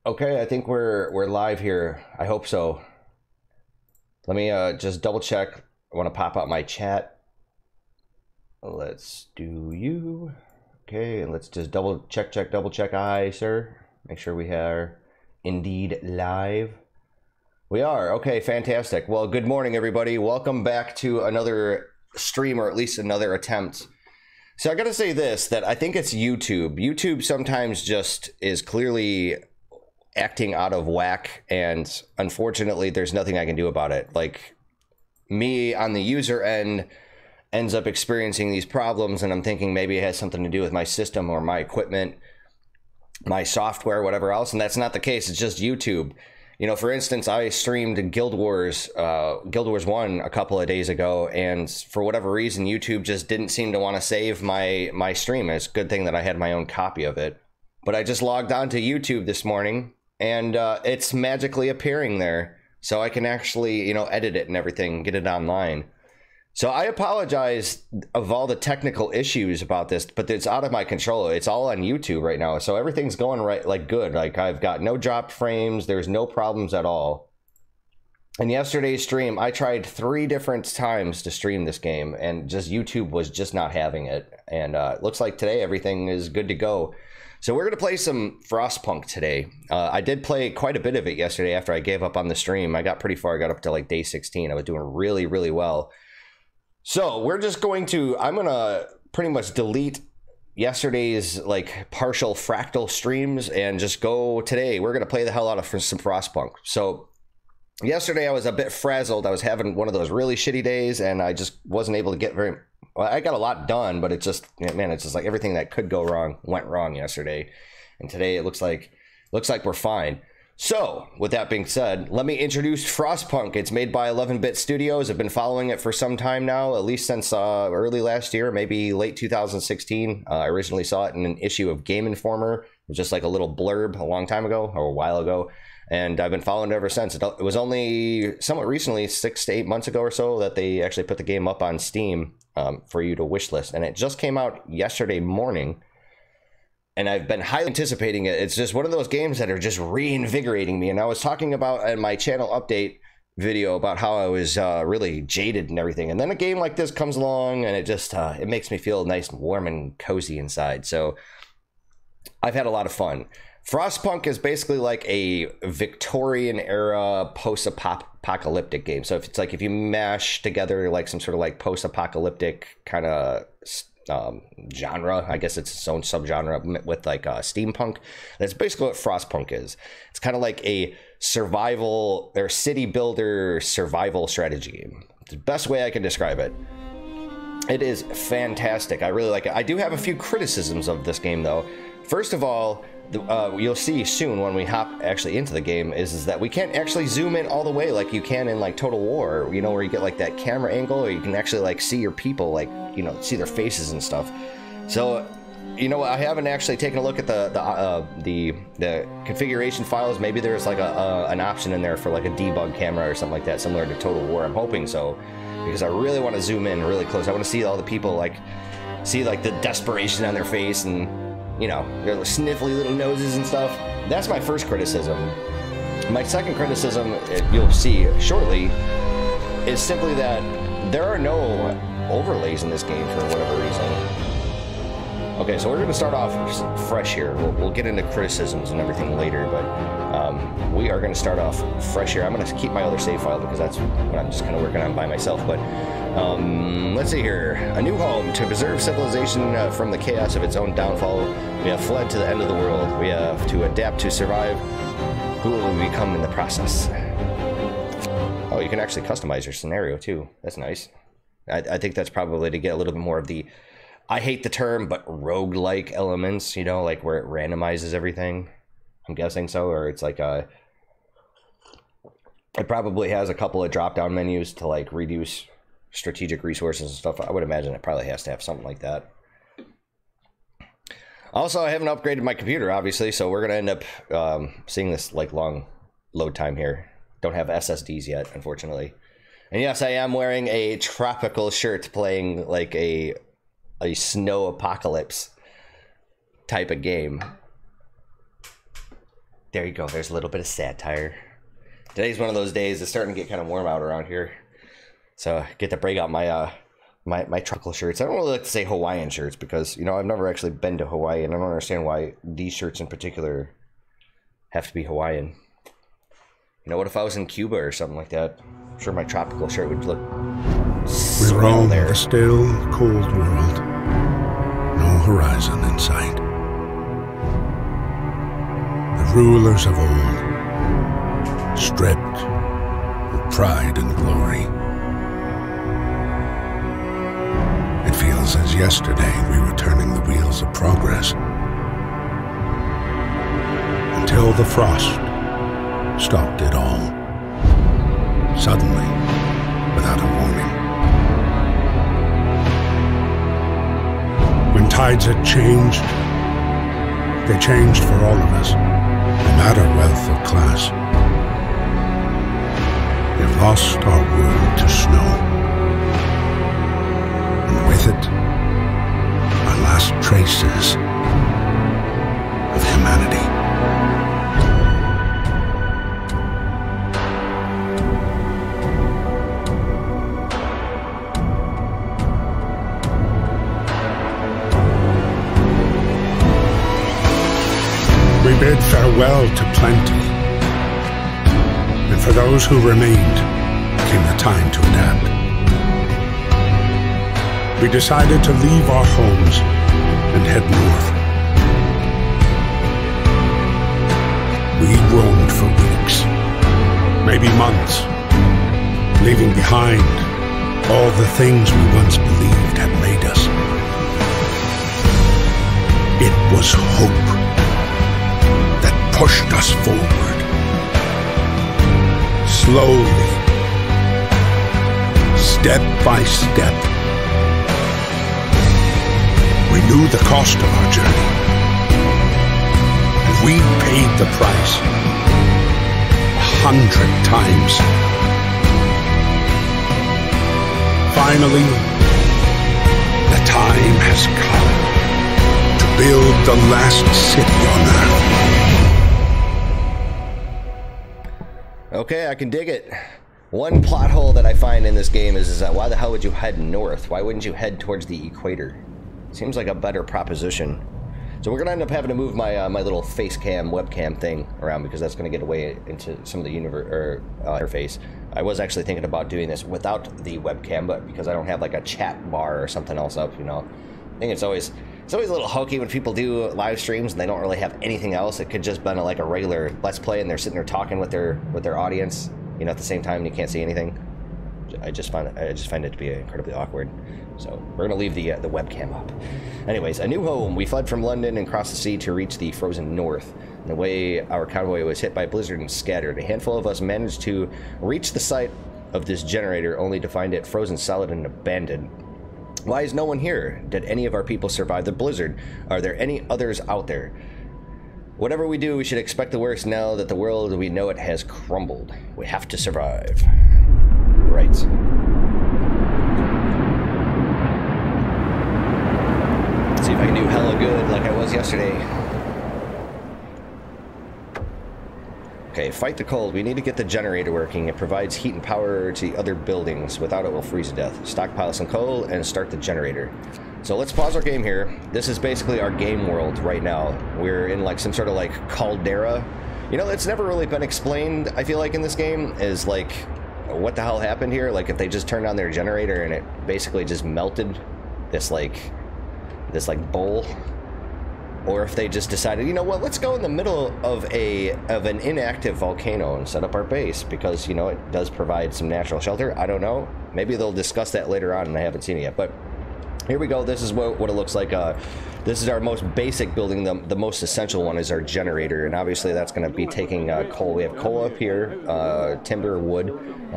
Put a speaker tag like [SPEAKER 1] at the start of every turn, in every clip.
[SPEAKER 1] Okay, I think we're live here. I hope so. Let me just double check. I want to pop out my chat. Let's do you. Okay, and let's just double check. Aye, sir. Make sure we are indeed live. We are. Okay, fantastic. Well, good morning, everybody. Welcome back to another stream, or at least another attempt. So I gotta say this, that I think it's YouTube. YouTube sometimes just is clearly acting out of whack, and unfortunately there's nothing I can do about it. Like, me on the user end ends up experiencing these problems, and I'm thinking maybe it has something to do with my system or my equipment, my software, whatever else, and that's not the case. It's just YouTube. You know, for instance, I streamed Guild Wars 1 a couple of days ago, and for whatever reason YouTube just didn't seem to want to save my stream. It's a good thing that I had my own copy of it. But I just logged on to YouTube this morning, and it's magically appearing there, so I can actually, you know, edit it and everything, get it online. So I apologize of all the technical issues about this, but it's out of my control. It's all on YouTube right now, so everything's going right, like good. Like, I've got no dropped frames, there's no problems at all. And yesterday's stream, I tried 3 different times to stream this game, and just YouTube was just not having it. And it looks like today everything is good to go. So we're going to play some FROSTPUNK today. I did play quite a bit of it yesterday after I gave up on the stream. I got pretty far. I got up to like day 16. I was doing really, really well. So we're just going to, I'm going to pretty much delete yesterday's like partial fractal streams and just go today. We're going to play the hell out of some FROSTPUNK. So yesterday I was a bit frazzled. I was having one of those really shitty days, and I just wasn't able to get very... Well, I got a lot done, but it just, man, it's just like everything that could go wrong went wrong yesterday. And today it looks like we're fine. So, with that being said, let me introduce FROSTPUNK. It's made by 11-Bit Studios. I've been following it for some time now, at least since early last year, maybe late 2016. I originally saw it in an issue of Game Informer. It was just like a little blurb a long time ago, or a while ago. And I've been following it ever since. It was only somewhat recently, 6 to 8 months ago or so, that they actually put the game up on Steam for you to wishlist. And it just came out yesterday morning. And I've been highly anticipating it. It's just one of those games that are just reinvigorating me. And I was talking about in my channel update video about how I was really jaded and everything. And then a game like this comes along, and it just it makes me feel nice and warm and cozy inside. So I've had a lot of fun. FROSTPUNK is basically like a Victorian era post-apocalyptic game. So if it's like, if you mash together like some sort of like post-apocalyptic kind of genre, I guess it's its own subgenre with like steampunk, that's basically what FROSTPUNK is. It's kind of like a survival or city builder survival strategy game. It's the best way I can describe it. It is fantastic. I really like it. I do have a few criticisms of this game though. First of all, you'll see soon when we hop actually into the game is that we can't actually zoom in all the way like you can in like Total War, you know, where you get like that camera angle, or you can actually like see your people, like, you know, see their faces and stuff. So, you know, I haven't actually taken a look at the configuration files. Maybe there's like an option in there for like a debug camera or something like that, similar to Total War. I'm hoping so, because I really want to zoom in really close. I want to see all the people, like, see like the desperation on their face, and, you know, their sniffly little noses and stuff. That's my first criticism. My second criticism, you'll see shortly, is simply that there are no overlays in this game for whatever reason. Okay, so we're going to start off fresh here. We'll get into criticisms and everything later, but we are going to start off fresh here. I'm going to keep my other save file because that's what I'm just kind of working on by myself, but let's see here. A new home to preserve civilization from the chaos of its own downfall. We have fled to the end of the world. We have to adapt to survive. Who will we become in the process? Oh, you can actually customize your scenario too. That's nice. I think that's probably to get a little bit more of the, I hate the term, but roguelike elements, you know, like where it randomizes everything. I'm guessing so, or it's like it probably has a couple of drop-down menus to like reduce strategic resources and stuff. I would imagine it probably has to have something like that. Also, I haven't upgraded my computer, obviously, so we're going to end up seeing this like long load time here. Don't have SSDs yet, unfortunately. And yes, I am wearing a tropical shirt playing like a snow apocalypse type of game. There you go. There's a little bit of satire. Today's one of those days. It's starting to get kind of warm out around here, so I get to break out my my tropical shirts. I don't really like to say Hawaiian shirts because, you know, I've never actually been to Hawaii, and I don't understand why these shirts in particular have to be Hawaiian. You know, what if I was in Cuba or something like that? I'm sure my tropical shirt would look
[SPEAKER 2] we roam a still, cold world. No horizon in sight. The rulers of old, stripped of pride and glory. It feels as yesterday we were turning the wheels of progress. Until the frost stopped it all. Suddenly, without a warning. When tides had changed, they changed for all of us, no matter wealth or class. We've lost our world to snow, and with it, our last traces of humanity. We bid farewell to plenty, and for those who remained came the time to adapt. We decided to leave our homes and head north. We roamed for weeks, maybe months, leaving behind all the things we once believed had made us. It was hope pushed us forward. Slowly, step by step. We knew the cost of our journey, and we paid the price 100 times. Finally, the time has come to build the last city on Earth.
[SPEAKER 1] Okay, I can dig it. One plot hole that I find in this game is that why the hell would you head north? Why wouldn't you head towards the equator? Seems like a better proposition. So we're gonna end up having to move my my little face cam, webcam thing around because that's gonna get away into some of the interface. I was actually thinking about doing this without the webcam, but because I don't have like a chat bar or something else up, you know, I think it's always a little hokey when people do live streams and they don't really have anything else. It could just been like a regular Let's Play and they're sitting there talking with their audience, you know, at the same time, and you can't see anything. I just find it to be incredibly awkward. So we're gonna leave the webcam up. Anyways, a new home. We fled from London and crossed the sea to reach the frozen north. And the way our convoy was hit by a blizzard and scattered, a handful of us managed to reach the site of this generator, only to find it frozen solid and abandoned. Why is no one here? Did any of our people survive the blizzard? Are there any others out there? Whatever we do, we should expect the worst now that the world we know it has crumbled. We have to survive. Right. See if I can do hella good like I was yesterday. Okay, fight the cold. We need to get the generator working. It provides heat and power to the other buildings. Without it, we'll freeze to death. Stockpile some coal and start the generator. So let's pause our game here. This is basically our game world right now. We're in like some sort of like caldera. You know, it's never really been explained, I feel like, in this game, is like what the hell happened here. Like if they just turned on their generator and it basically just melted this like bowl. Or if they just decided, you know what, let's go in the middle of an inactive volcano and set up our base because, you know, it does provide some natural shelter. I don't know. Maybe they'll discuss that later on and I haven't seen it yet. But here we go. This is what it looks like. This is our most basic building. The most essential one is our generator. And obviously that's going to be taking coal. We have coal up here, timber, wood,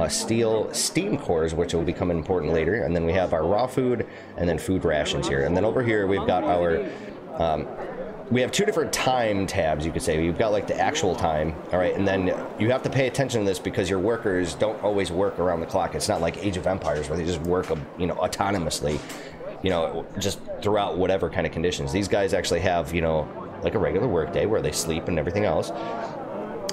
[SPEAKER 1] steel, steam cores, which will become important later. And then we have our raw food and then food rations here. And then over here we've got our... we have two different time tabs, you could say. You've got like the actual time, all right, and then you have to pay attention to this because your workers don't always work around the clock. It's not like Age of Empires where they just work, you know, autonomously, you know, just throughout whatever kind of conditions. These guys actually have, you know, like a regular work day where they sleep and everything else.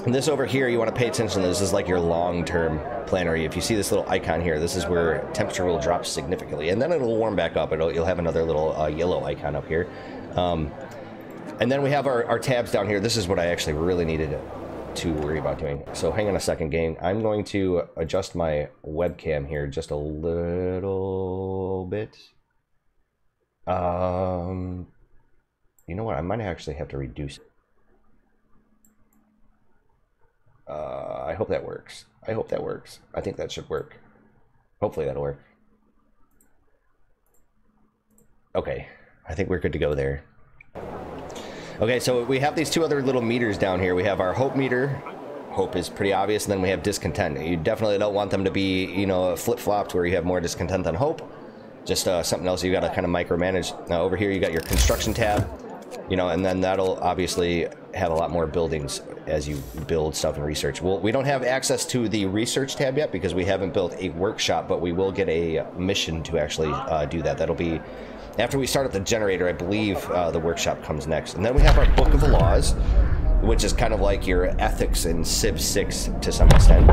[SPEAKER 1] And this over here, you want to pay attention to this. Is like your long-term plan area. If you see this little icon here, this is where temperature will drop significantly, and then it'll warm back up. You'll have another little yellow icon up here. And then we have our tabs down here. This is what I actually really needed to worry about doing. So hang on a second, gang. I'm going to adjust my webcam here just a little bit. You know what? I might actually have to reduce it. I hope that works. I hope that works. I think that should work. Hopefully that'll work. Okay, I think we're good to go there. Okay, so we have these two other little meters down here. We have our hope meter. Hope is pretty obvious, and then we have discontent. You definitely don't want them to be, you know, flip-flopped where you have more discontent than hope. Just something else you got to kind of micromanage. Now over here you got your construction tab, you know, and then that'll obviously have a lot more buildings as you build stuff and research. Well, we don't have access to the research tab yet because we haven't built a workshop, but we will get a mission to actually do that. That'll be after we start up the generator. I believe the workshop comes next. And then we have our book of the laws, which is kind of like your ethics in Civ 6 to some extent.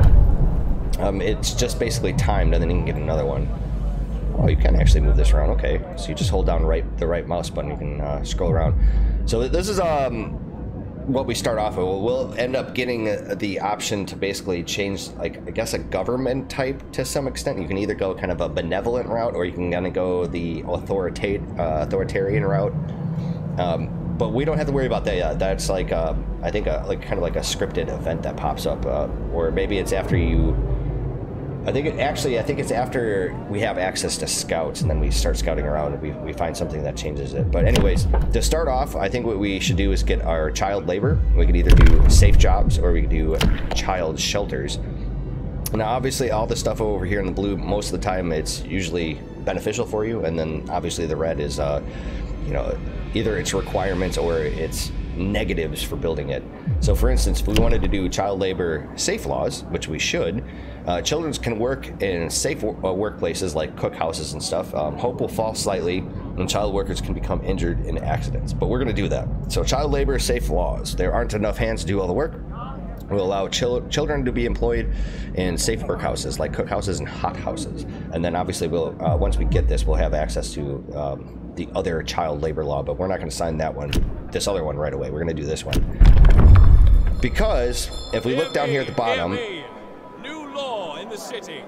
[SPEAKER 1] It's just basically timed, and then you can get another one. Oh, you can actually move this around. Okay, so you just hold down the right mouse button, you can scroll around. So this is what we start off with. We'll end up getting the option to basically change, like, I guess, a government type to some extent. You can either go kind of a benevolent route, or you can kind of go the authoritarian route. But we don't have to worry about that yet. That's like I think like kind of like a scripted event that pops up, or maybe it's after you. I think it's after we have access to scouts, and then we start scouting around, and we find something that changes it. But anyways, to start off, I think what we should do is get our child labor. We could either do safe jobs, or we could do child shelters. Now, obviously, all the stuff over here in the blue, most of the time, it's usually beneficial for you, and then obviously the red is, you know, either it's requirements or it's negatives for building it. So for instance, if we wanted to do child labor safe laws, which we should, children can work in safe workplaces like cookhouses and stuff. Hope will fall slightly, and child workers can become injured in accidents, but we're going to do that. So child labor safe laws. There aren't enough hands to do all the work. We'll allow children to be employed in safe workhouses like cookhouses and hothouses. And then obviously we'll once we get this, we'll have access to the other child labor law, but we're not going to sign that one, this other one right away. We're going to do this one. Because if we look down here at the bottom,
[SPEAKER 3] new law in the city.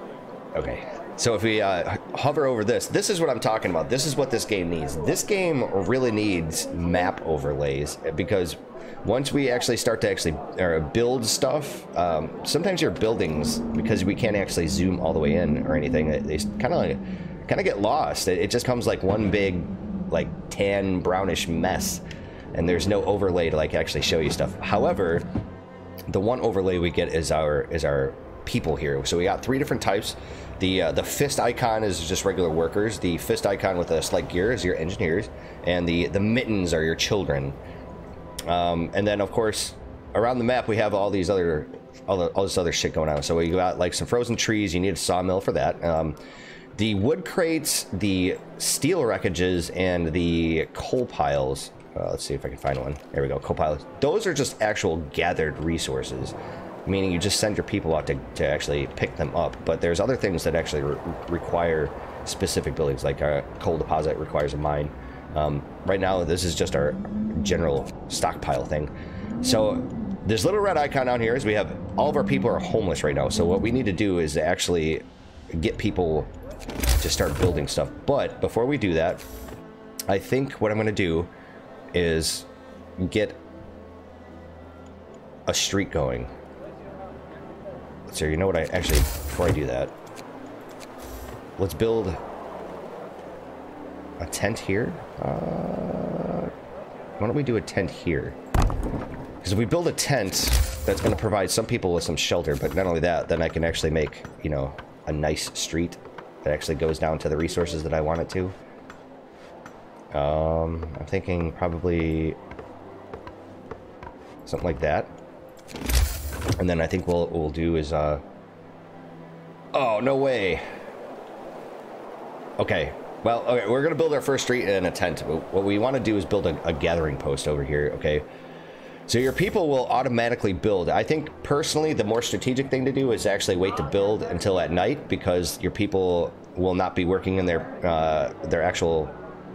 [SPEAKER 1] Okay, so if we hover over this is what I'm talking about. This is what this game needs. This game really needs map overlays, because once we actually start to build stuff, sometimes your buildings, because we can't actually zoom all the way in or anything, they kind of get lost. It just comes like one big, like, tan brownish mess, and there's no overlay to like actually show you stuff. However, the one overlay we get is our people here. So we got 3 different types. The fist icon is just regular workers. The fist icon with a slight gear is your engineers, and the mittens are your children. And then of course around the map we have all this other shit going on. So we got like some frozen trees. You need a sawmill for that. The wood crates, the steel wreckages, and the coal piles. Let's see if I can find one. There we go, coal piles. Those are just actual gathered resources, meaning you just send your people out to actually pick them up. But there's other things that actually require specific buildings, like a coal deposit requires a mine. Right now, this is just our general stockpile thing. So this little red icon down here is we have all of our people are homeless right now. So what we need to do is actually get people to start building stuff. But before we do that, I think what I'm going to do is get a street going. So you know what, before I do that, let's build a tent here. Why don't we do a tent here? Because if we build a tent, that's going to provide some people with some shelter, but not only that, then I can actually make, you know, a nice street that actually goes down to the resources that I want it to. I'm thinking probably something like that. And then I think what we'll do is, oh, no way. Okay. Well, okay, we're going to build our first street and a tent. What we want to do is build a gathering post over here, okay? So your people will automatically build. I think personally the more strategic thing to do is actually wait to build until at night, because your people will not be working in their actual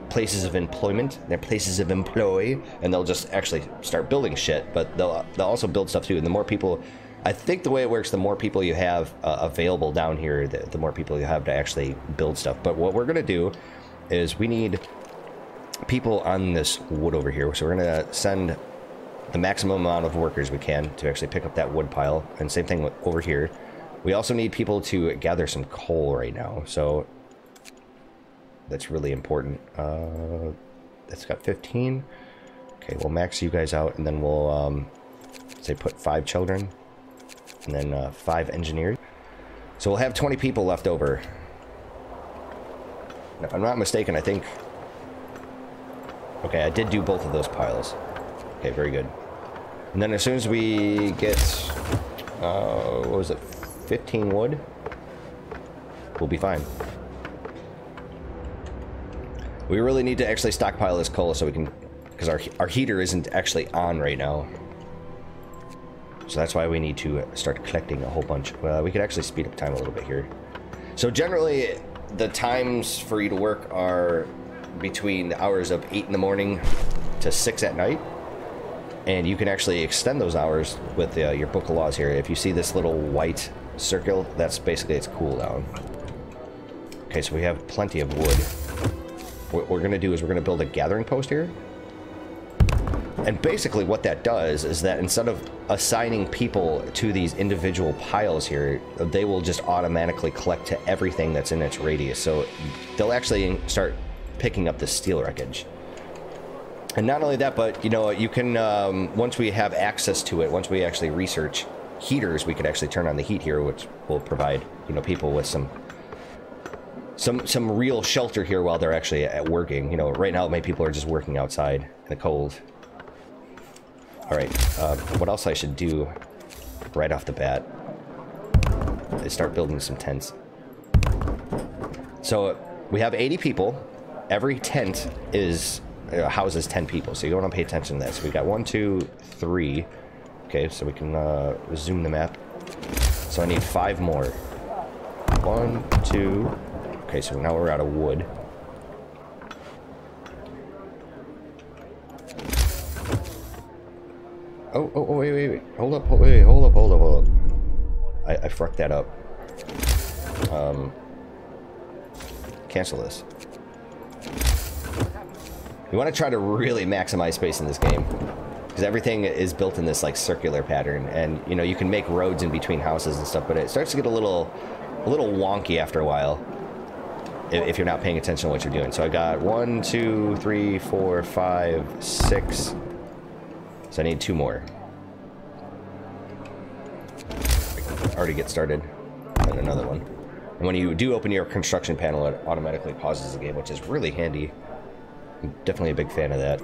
[SPEAKER 1] places of employment, their places of employ, and they'll just actually start building shit. But they'll also build stuff too. And the more people, I think the way it works, the more people you have available down here, the more people you have to actually build stuff. But what we're gonna do is we need people on this wood over here. So we're gonna send the maximum amount of workers we can to actually pick up that wood pile, and same thing over here. We also need people to gather some coal right now, so that's really important. That's got 15. Okay, we'll max you guys out, and then we'll say put 5 children, and then 5 engineers. So we'll have 20 people left over. Now, if I'm not mistaken, I think... Okay, I did do both of those piles. Okay, very good. And then as soon as we get, what was it, 15 wood, we'll be fine. We really need to actually stockpile this coal so we can, because our heater isn't actually on right now. So that's why we need to start collecting a whole bunch. We could actually speed up time a little bit here. So generally, the times for you to work are between the hours of 8 in the morning to 6 at night. And you can actually extend those hours with your book of laws here. If you see this little white circle, that's basically its cooldown. Okay, so we have plenty of wood. What we're going to do is we're going to build a gathering post here. And basically what that does is that instead of assigning people to these individual piles here, they will just automatically collect to everything that's in its radius. So they'll actually start picking up the steel wreckage. And not only that, but, you know, you can, once we have access to it, once we actually research heaters, we could actually turn on the heat here, which will provide, you know, people with some real shelter here while they're actually at working. You know, right now, many people are just working outside in the cold. All right, what else I should do right off the bat is start building some tents. So we have 80 people. Every tent is... houses 10 people, so you want to pay attention to that. So we got 1, 2, 3. Okay, so we can zoom the map. So I need 5 more. 1, 2. Okay, so now we're out of wood. Oh, wait. Hold up. I fucked that up. Cancel this. You want to try to really maximize space in this game, because everything is built in this like circular pattern, and you know you can make roads in between houses and stuff, but it starts to get a little wonky after a while if you're not paying attention to what you're doing. So I got 1, 2, 3, 4, 5, 6. So I need 2 more. Already get started, and another one. And when you do open your construction panel, it automatically pauses the game, which is really handy. I'm definitely a big fan of that.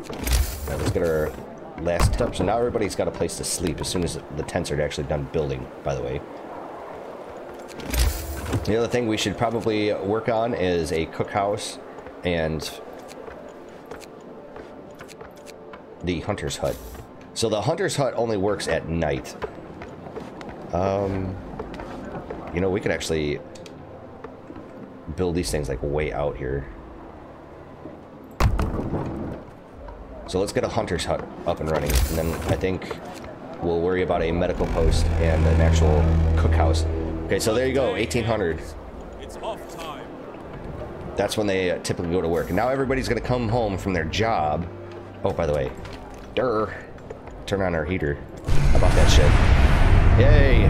[SPEAKER 1] Now let's get our last step. So now everybody's got a place to sleep as soon as the tents are actually done building, by the way. The other thing we should probably work on is a cookhouse and the hunter's hut. So the hunter's hut only works at night. You know, we could actually build these things like way out here. So let's get a hunter's hut up and running, and then I think we'll worry about a medical post and an actual cookhouse. Okay, so there you go, 1800.
[SPEAKER 3] It's off time.
[SPEAKER 1] That's when they typically go to work. And now everybody's gonna come home from their job. Oh, by the way, turn on our heater. How about that shit? Yay!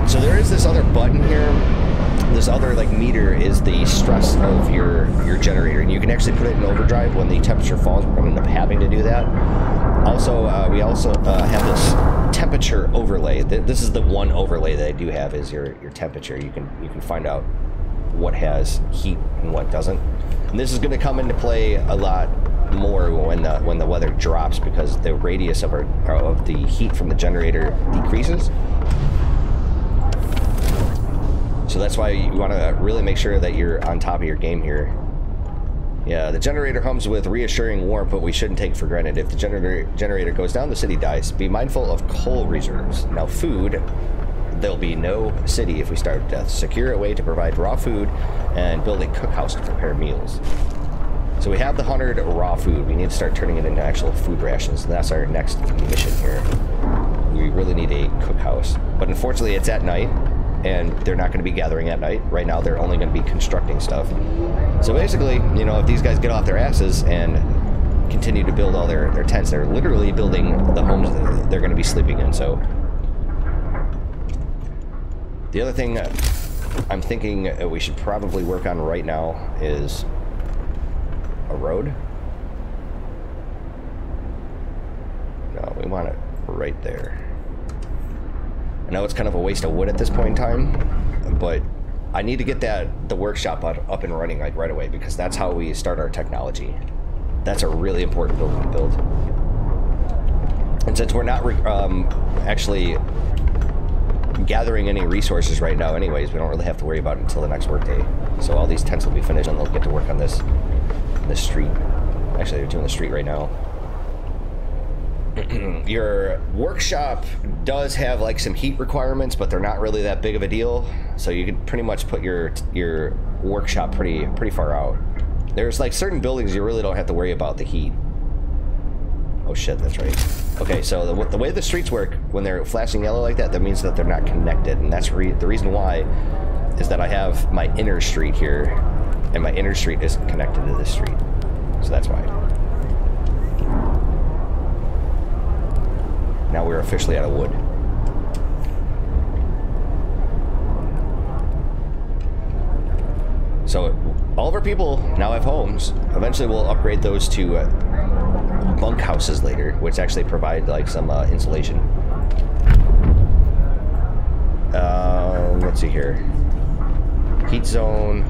[SPEAKER 1] So there is this other button here. This other like meter is the stress of your generator, and you can actually put it in overdrive when the temperature falls. We're going to end up having to do that. Also, we also have this temperature overlay. This is the one overlay that I do have, is your temperature. You can find out what has heat and what doesn't. And this is going to come into play a lot more when the weather drops, because the radius of the heat from the generator decreases. So that's why you want to really make sure that you're on top of your game here. Yeah, the generator hums with reassuring warmth, but we shouldn't take it for granted. If the generator goes down, the city dies. Be mindful of coal reserves. Now, food, there'll be no city if we starve to death. Secure a way to provide raw food and build a cookhouse to prepare meals. So we have the 100 raw food. We need to start turning it into actual food rations. And that's our next mission here. We really need a cookhouse. But unfortunately, it's at night, and they're not going to be gathering at night. Right now, they're only going to be constructing stuff. So basically, you know, if these guys get off their asses and continue to build all their tents, they're literally building the homes that they're going to be sleeping in. So the other thing I'm thinking we should probably work on right now is a road. No, we want it right there. I know it's kind of a waste of wood at this point in time, but I need to get the workshop up and running like right away, because that's how we start our technology. That's a really important building to build. And since we're not actually gathering any resources right now anyways, we don't really have to worry about it until the next workday. So all these tents will be finished and they'll get to work on this street. Actually, they're doing the street right now. Your workshop does have like some heat requirements, but they're not really that big of a deal. So you can pretty much put your workshop pretty far out. There's like certain buildings you really don't have to worry about the heat. Oh shit, that's right. Okay, so the way the streets work, when they're flashing yellow like that, that means that they're not connected, and that's the reason why is that I have my inner street here, and my inner street isn't connected to this street. So that's why. Now we're officially out of wood. So all of our people now have homes. Eventually we'll upgrade those to bunk houses later, which actually provide like some insulation. Let's see here. Heat zone.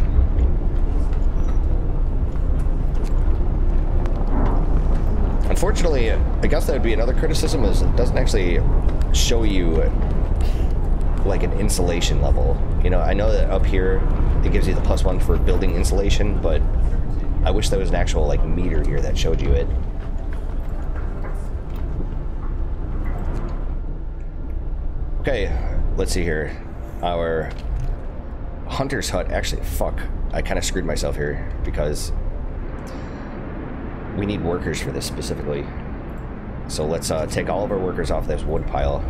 [SPEAKER 1] Unfortunately, I guess that would be another criticism, is it doesn't actually show you like an insulation level. You know, I know that up here it gives you the +1 for building insulation, but I wish there was an actual like meter here that showed you it. Okay, let's see here. Our hunter's hut, actually, fuck, I kind of screwed myself here because we need workers for this specifically. So let's take all of our workers off this wood pile.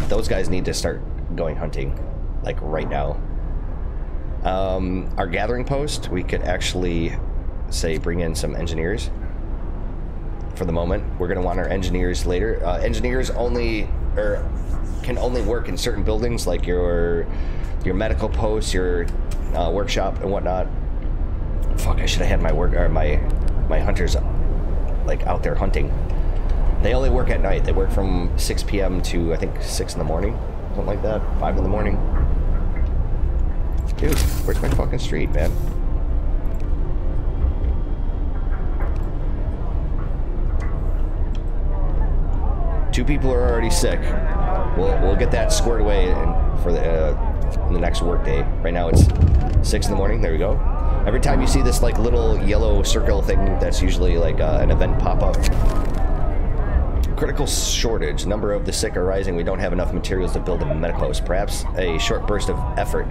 [SPEAKER 1] Those guys need to start going hunting, like right now. Our gathering post, we could actually say bring in some engineers. For the moment, we're gonna want our engineers later. Engineers can only work in certain buildings, like your medical post, your workshop and whatnot. Fuck, I should have had my hunters like out there hunting. They only work at night. They work from 6 p.m. to I think 6 in the morning, something like that. 5 in the morning. Dude, where's my fucking street, man? Two people are already sick. We'll get that squared away for in the next work day. Right now it's 6 in the morning. There we go. Every time you see this like little yellow circle thing, that's usually like an event pop-up. Critical shortage. Number of the sick are rising. We don't have enough materials to build a medical post. Perhaps a short burst of effort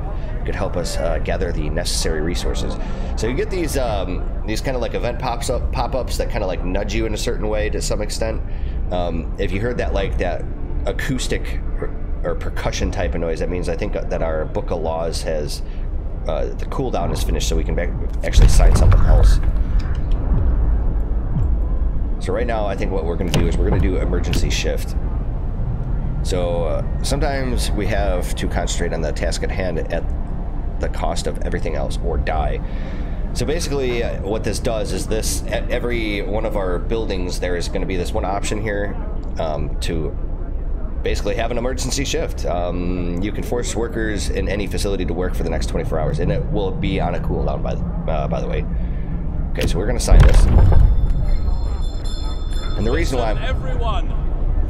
[SPEAKER 1] could help us gather the necessary resources. So you get these kind of like event pop-ups that kind of like nudge you in a certain way to some extent. If you heard that like that acoustic or percussion type of noise, that means I think that our book of laws has the cooldown is finished, so we can actually sign something else. So right now, I think what we're going to do is we're going to do emergency shift. So sometimes we have to concentrate on the task at hand at the cost of everything else, or die. So basically, what this does is this, at every one of our buildings, there is going to be this one option here to basically have an emergency shift. You can force workers in any facility to work for the next 24 hours, and it will be on a cooldown, by the way. Okay, so we're going to sign this. And the reason why
[SPEAKER 3] everyone,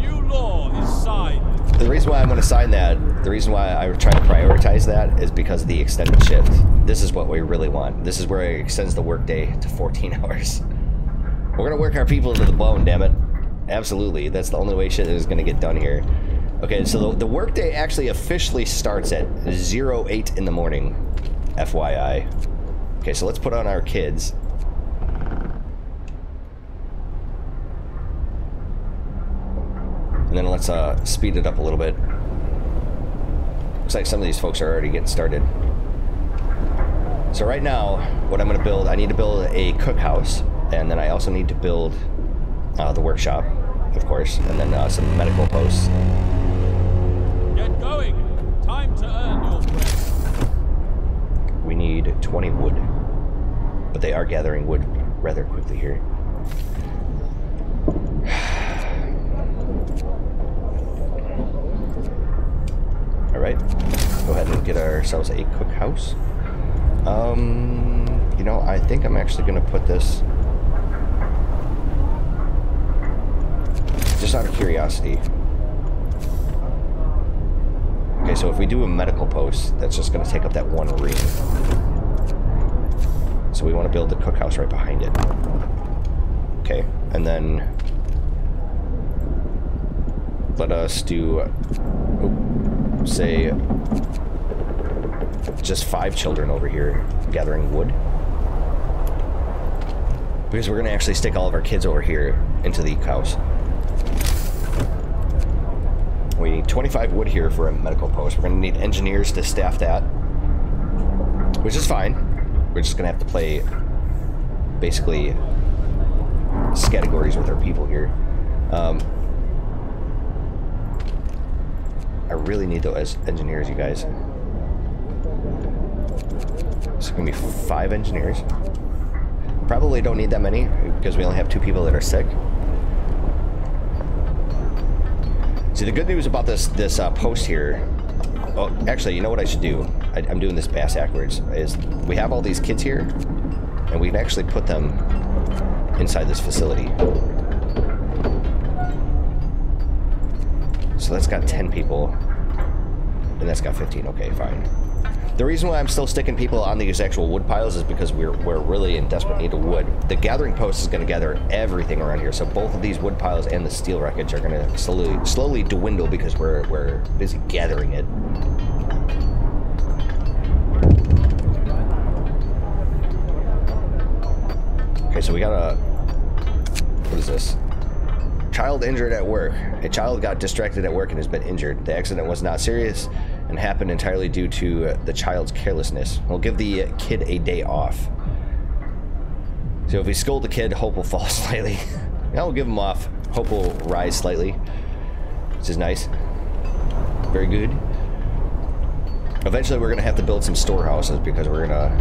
[SPEAKER 3] new law is signed.
[SPEAKER 1] The reason why I'm going to sign that, the reason why I'm trying to prioritize that is because of the extended shift. This is what we really want. This is where it extends the workday to 14 hours. We're going to work our people to the bone, damn it. Absolutely. That's the only way shit is going to get done here. Okay, so the workday actually officially starts at 08 in the morning. FYI. Okay, so let's put on our kids. And then let's speed it up a little bit. Looks like some of these folks are already getting started. So right now, what I'm going to build, I need to build a cookhouse, and then I also need to build the workshop, of course, and then some medical posts.
[SPEAKER 3] Get going. Time to earn your bread.
[SPEAKER 1] We need 20 wood, but they are gathering wood rather quickly here. Alright, go ahead and get ourselves a cookhouse. You know, I think I'm actually going to put this, just out of curiosity. Okay, so if we do a medical post, that's just going to take up that one ring. So we want to build the cookhouse right behind it. Okay, and then let us do, say, just 5 children over here gathering wood. Because we're going to actually stick all of our kids over here into the house. We need 25 wood here for a medical post. We're going to need engineers to staff that, which is fine. We're just going to have to play basically categories with our people here. I really need those engineers, you guys. So it's going to be 5 engineers. Probably don't need that many because we only have 2 people that are sick. See, the good news about this post here... Oh, actually, you know what I should do? I'm doing this backwards. Is we have all these kids here, and we can actually put them inside this facility. So that's got 10 people, and that's got 15. Okay, fine. The reason why I'm still sticking people on these actual wood piles is because we're really in desperate need of wood. The gathering post is going to gather everything around here, so both of these wood piles and the steel wreckage are going to slowly dwindle because we're busy gathering it. Okay, so we got a... What is this? Child injured at work. A child got distracted at work and has been injured. The accident was not serious and happened entirely due to the child's carelessness. We'll give the kid a day off. So if we scold the kid, hope will fall slightly. Now we'll give him off. Hope will rise slightly, which is nice. Very good. Eventually we're going to have to build some storehouses because we're going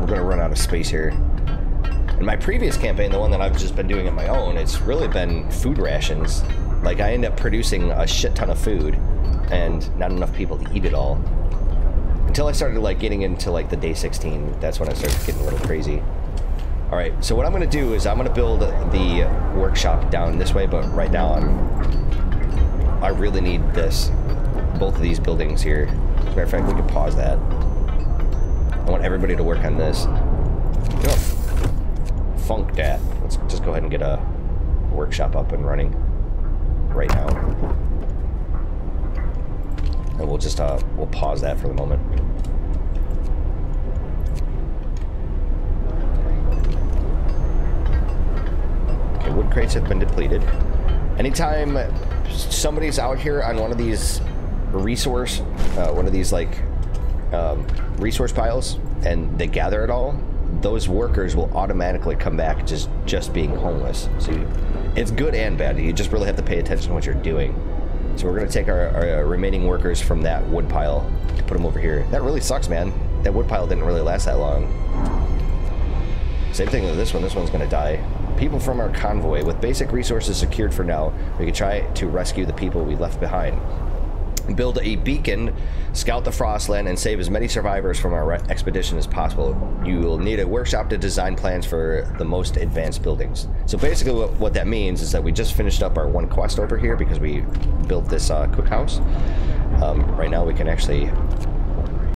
[SPEAKER 1] to run out of space here. In my previous campaign, the one that I've just been doing on my own, it's really been food rations. Like, I end up producing a shit ton of food and not enough people to eat it all. Until I started, like, getting into, like, the day 16. That's when I started getting a little crazy. Alright, so what I'm going to do is I'm going to build the workshop down this way, but right now I really need this. Both of these buildings here. As a matter of fact, we can pause that. I want everybody to work on this. You know, funk that. Let's just go ahead and get a workshop up and running right now. And we'll just we'll pause that for the moment. Okay, wood crates have been depleted. Anytime somebody's out here on one of these resource piles and they gather it all, those workers will automatically come back just being homeless. So it's good and bad. You just really have to pay attention to what you're doing. So we're going to take our remaining workers from that wood pile to put them over here. That really sucks, man. That wood pile didn't really last that long. Same thing with this one. This one's going to die. People from our convoy. With basic resources secured for now, we can try to rescue the people we left behind. build a beacon, scout the Frostland, and save as many survivors from our expedition as possible. You will need a workshop to design plans for the most advanced buildings. So basically what that means is that we just finished up our one quest over here because we built this cookhouse. Right now we can actually